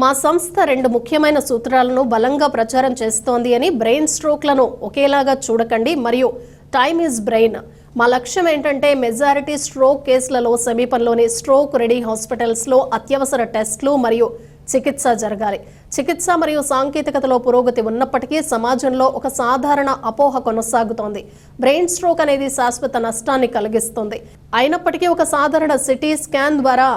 మా సంస్థ రెండు ముఖ్యమైన సూత్రాలను బలంగా ప్రచారం చేస్తోంది అని బ్రెయిన్ స్ట్రోక్లను ఒకేలాగా చూడకండి మరియు టైమ్ ఈజ్ బ్రెయిన్. మా లక్ష్యం ఏంటంటే మెజారిటీ స్ట్రోక్ కేసులలో సమీపంలోని స్ట్రోక్ రెడీ హాస్పిటల్స్లో అత్యవసర టెస్టులు మరియు చికిత్స జరగాలి. చికిత్స మరియు సాంకేతికతలో పురోగతి ఉన్నప్పటికీ సమాజంలో ఒక సాధారణ అపోహ కొనసాగుతోంది. బ్రెయిన్ స్ట్రోక్ అనేది శాశ్వత నష్టాన్ని కలిగిస్తుంది. అయినప్పటికీ ఒక సాధారణ సిటీ స్కాన్ ద్వారా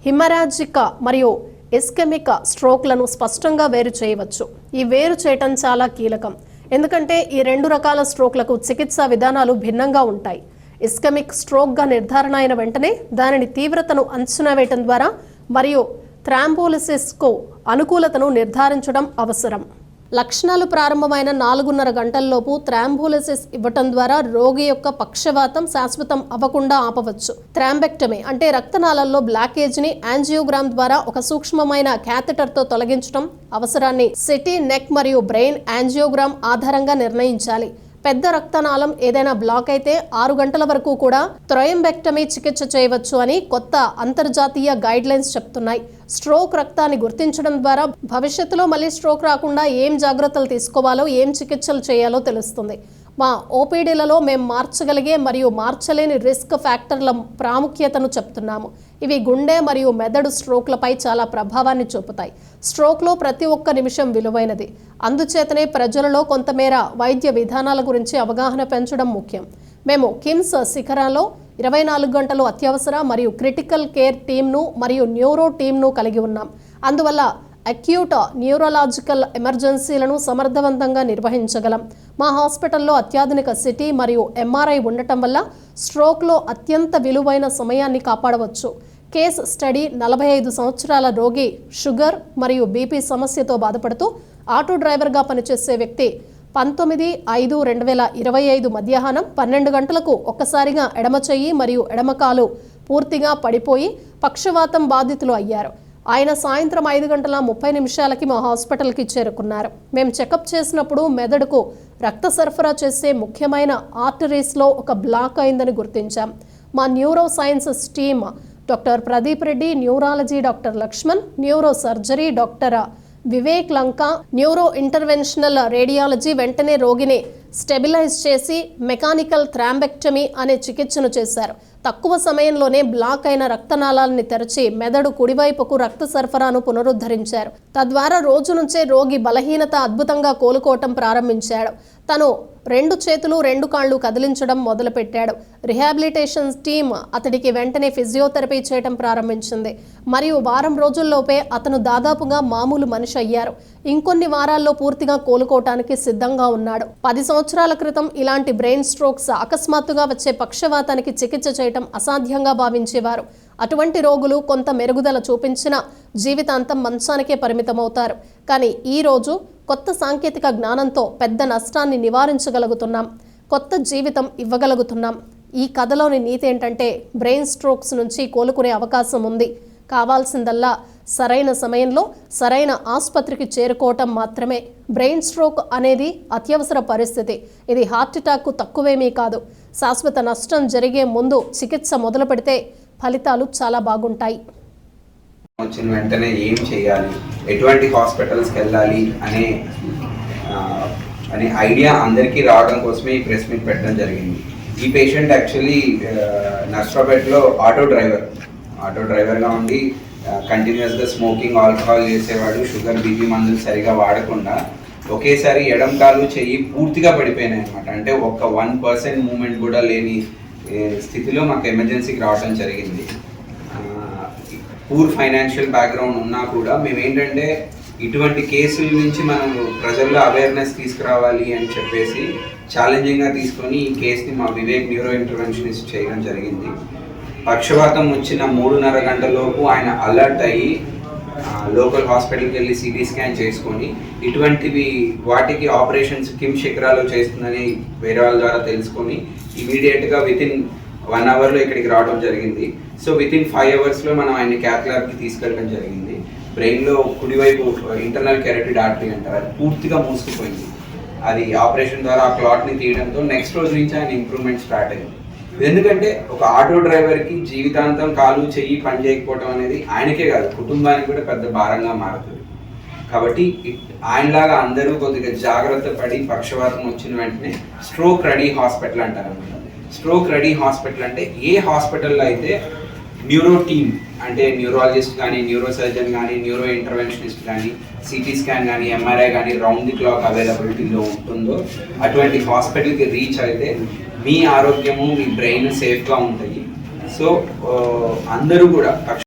హిమరాజిక్ మరియు ఇస్కెమిక్ స్ట్రోక్లను స్పష్టంగా వేరు చేయవచ్చు. ఈ వేరు చేయటం చాలా కీలకం, ఎందుకంటే ఈ రెండు రకాల స్ట్రోక్లకు చికిత్సా విధానాలు భిన్నంగా ఉంటాయి. ఇస్కెమిక్ స్ట్రోక్గా నిర్ధారణ అయిన వెంటనే దానిని తీవ్రతను అంచనా వేయటం ద్వారా మరియు థ్రాంబోలిసిస్కు అనుకూలతను నిర్ధారించడం అవసరం. లక్షణాలు ప్రారంభమైన 4.5 గంటల్లోపు థ్రాంబోలిసిస్ ఇవ్వటం ద్వారా రోగి యొక్క పక్షవాతం శాశ్వతం అవ్వకుండా ఆపవచ్చు. థ్రాంబెక్టమీ అంటే రక్తనాళాల్లో బ్లాకేజ్ని యాంజియోగ్రామ్ ద్వారా ఒక సూక్ష్మమైన క్యాథెటర్తో తొలగించడం అవసరాన్ని సిటీ, నెక్ మరియు బ్రెయిన్ యాంజియోగ్రామ్ ఆధారంగా నిర్ణయించాలి. పెద్ద రక్తనాళం ఏదైనా బ్లాక్ అయితే 6 గంటల వరకు కూడా థ్రయంబెక్టమీ చికిత్స చేయవచ్చు అని కొత్త అంతర్జాతీయ గైడ్లైన్స్ చెప్తున్నాయి. స్ట్రోక్ రక్తాన్ని గుర్తించడం ద్వారా భవిష్యత్తులో మళ్ళీ స్ట్రోక్ రాకుండా ఏం జాగ్రత్తలు తీసుకోవాలో, ఏం చికిత్సలు చేయాలో తెలుస్తుంది. మా ఓపీడీలలో మేము మార్చగలిగే మరియు మార్చలేని రిస్క్ ఫ్యాక్టర్ల ప్రాముఖ్యతను చెప్తున్నాము. ఇవి గుండె మరియు మెదడు స్ట్రోక్లపై చాలా ప్రభావాన్ని చూపుతాయి. స్ట్రోక్లో ప్రతి ఒక్క నిమిషం విలువైనది. అందుచేతనే ప్రజలలో కొంతమేర వైద్య విధానాల గురించి అవగాహన పెంచడం ముఖ్యం. మేము కిమ్స్ శిఖరాలో 24 గంటలు అత్యవసర మరియు క్రిటికల్ కేర్ టీమ్ను మరియు న్యూరో టీమ్ను కలిగి ఉన్నాం. అందువల్ల అక్యూట్ న్యూరలాజికల్ ఎమర్జెన్సీలను సమర్థవంతంగా నిర్వహించగలం. మా హాస్పిటల్లో అత్యాధునిక సిటీ మరియు ఎంఆర్ఐ ఉండటం వల్ల స్ట్రోక్లో అత్యంత విలువైన సమయాన్ని కాపాడవచ్చు. కేస్ స్టడీ 45 సంవత్సరాల రోగి షుగర్ మరియు బీపీ సమస్యతో బాధపడుతూ ఆటో డ్రైవర్గా పనిచేసే వ్యక్తి 19/5/2025 మధ్యాహ్నం 12 గంటలకు ఒక్కసారిగా ఎడమ చెయ్యి మరియు ఎడమ కాలు పూర్తిగా పడిపోయి పక్షవాతం బాధితులు అయ్యారు. ఆయన సాయంత్రం 5:30 మా హాస్పిటల్కి చేరుకున్నారు. మేము చెకప్ చేసినప్పుడు మెదడుకు రక్త సరఫరా చేసే ముఖ్యమైన ఆర్టరీస్లో ఒక బ్లాక్ అయిందని గుర్తించాం. మా neuro sciences team doctor Pradeep Reddy, neurology doctor Lakshman, neuro surgery doctor Vivek Lanka, neuro interventional radiology వెంటనే రోగిని స్టెబిలైజ్ చేసి మెకానికల్ థ్రాంబెక్టమీ అనే చికిత్సను చేశారు. తక్కువ సమయంలోనే బ్లాక్ అయిన రక్తనాళాలని తెరచి మెదడు కుడివైపుకు రక్త సరఫరాను పునరుద్ధరించారు. తద్వారా రోజు నుంచే రోగి బలహీనత అద్భుతంగా కోలుకోవటం ప్రారంభించాడు. తను 2 చేతులు 2 కాళ్ళు కదిలించడం మొదలుపెట్టాడు. రిహాబిలిటేషన్ టీమ్ అతడికి వెంటనే ఫిజియోథెరపీ చేయడం ప్రారంభించింది మరియు వారం రోజుల్లోపే అతను దాదాపుగా మామూలు మనిషి అయ్యారు. ఇంకొన్ని వారాల్లో పూర్తిగా కోలుకోవటానికి సిద్ధంగా ఉన్నాడు. 10 సంవత్సరాల క్రితం ఇలాంటి బ్రెయిన్ స్ట్రోక్స్ అకస్మాత్తుగా వచ్చే పక్షవాతానికి చికిత్స చేయటం అసాధ్యంగా భావించేవారు. అటువంటి రోగులు కొంత మెరుగుదల చూపించినా జీవితాంతం మంచానికే పరిమితమవుతారు. కానీ ఈరోజు కొత్త సాంకేతిక జ్ఞానంతో పెద్ద నష్టాన్ని నివారించగలుగుతున్నాం, కొత్త జీవితం ఇవ్వగలుగుతున్నాం. ఈ కథలోని నీతి ఏంటంటే బ్రెయిన్ స్ట్రోక్స్ నుంచి కోలుకునే అవకాశం ఉంది. కావాల్సిందల్లా సరైన సమయంలో సరైన ఆసుపత్రికి చేరుకోవటం మాత్రమే. బ్రెయిన్ స్ట్రోక్ అనేది అత్యవసర పరిస్థితి. ఇది హార్ట్ అటాక్కు తక్కువేమీ కాదు. శాశ్వత నష్టం జరిగే ముందు చికిత్స మొదలు పెడితే ఫలితాలు చాలా బాగుంటాయి. వచ్చిన వెంటనే ఏం చేయాలి, ఎటువంటి హాస్పిటల్స్కి వెళ్ళాలి అనే ఐడియా అందరికీ రావడం కోసమే ఈ ప్రెస్ మీట్ పెట్టడం జరిగింది. ఈ పేషెంట్ యాక్చువల్లీ నర్సరాపేటలో ఆటో డ్రైవర్గా ఉండి కంటిన్యూస్గా స్మోకింగ్, ఆల్కహాల్ చేసేవాడు. షుగర్, బీపీ మందులు సరిగా వాడకుండా ఒకేసారి ఎడం కాలు చెయ్యి పూర్తిగా పడిపోయినాయి అనమాట. అంటే ఒక్క 1% మూమెంట్ కూడా లేని స్థితిలో మాకు ఎమర్జెన్సీకి రావడం జరిగింది. పూర్ ఫైనాన్షియల్ బ్యాక్గ్రౌండ్ ఉన్నా కూడా మేము ఏంటంటే ఇటువంటి కేసుల నుంచి మనం ప్రజల్లో అవేర్నెస్ తీసుకురావాలి అని చెప్పేసి ఛాలెంజింగ్గా తీసుకొని ఈ కేసుని మా వివేక్ న్యూరో ఇంటర్వెన్షనిస్ట్ చేయడం జరిగింది. పక్షవాతం వచ్చిన 3.5 గంటలలోపు ఆయన అలర్ట్ అయ్యి లోకల్ హాస్పిటల్కి వెళ్ళి సిటీ స్కాన్ చేసుకొని వాటికి ఆపరేషన్స్ కిమ్స్ శిఖరాలో చేస్తుందని వేరే వాళ్ళ ద్వారా తెలుసుకొని ఇమీడియట్గా వితిన్ 1 అవర్లో ఇక్కడికి రావడం జరిగింది. సో వితిన్ 5 అవర్స్లో మనం ఆయన క్యాత్ ల్యాబ్కి తీసుకెళ్ళడం జరిగింది. బ్రెయిన్లో కుడివైపు ఇంటర్నల్ కెరటిడ్ ఆర్టరీ అంటారు, అది పూర్తిగా మూసుకుపోయింది. అది ఆపరేషన్ ద్వారా ఆ క్లాట్ని తీయడంతో నెక్స్ట్ రోజు నుంచి ఆయన ఇంప్రూవ్మెంట్ స్టార్ట్ అయింది. ఎందుకంటే ఒక ఆటో డ్రైవర్కి జీవితాంతం కాలు చెయ్యి పని చేయకపోవడం అనేది ఆయనకే కాదు, కుటుంబానికి కూడా పెద్ద భారంగా మారుతుంది. కాబట్టి ఆయనలాగా అందరూ కొద్దిగా జాగ్రత్త పడి పక్షవాతం వచ్చిన వెంటనే స్ట్రోక్ రెడీ హాస్పిటల్ అంటారు అనమాట. స్ట్రోక్ రెడీ హాస్పిటల్ అంటే ఏ హాస్పిటల్లో అయితే న్యూరో టీమ్ అంటే న్యూరాలజిస్ట్ కానీ, న్యూరో సర్జన్ కానీ, న్యూరో ఇంటర్వెన్షనిస్ట్ కానీ, సిటీ స్కాన్ కానీ, ఎంఆర్ఐ కానీ రౌండ్ ది క్లాక్ అవైలబిలిటీలో ఉంటుందో అటువంటి హాస్పిటల్కి రీచ్ అయితే మీ ఆరోగ్యము, మీ బ్రెయిన్ సేఫ్గా ఉంటాయి. సో అందరూ కూడా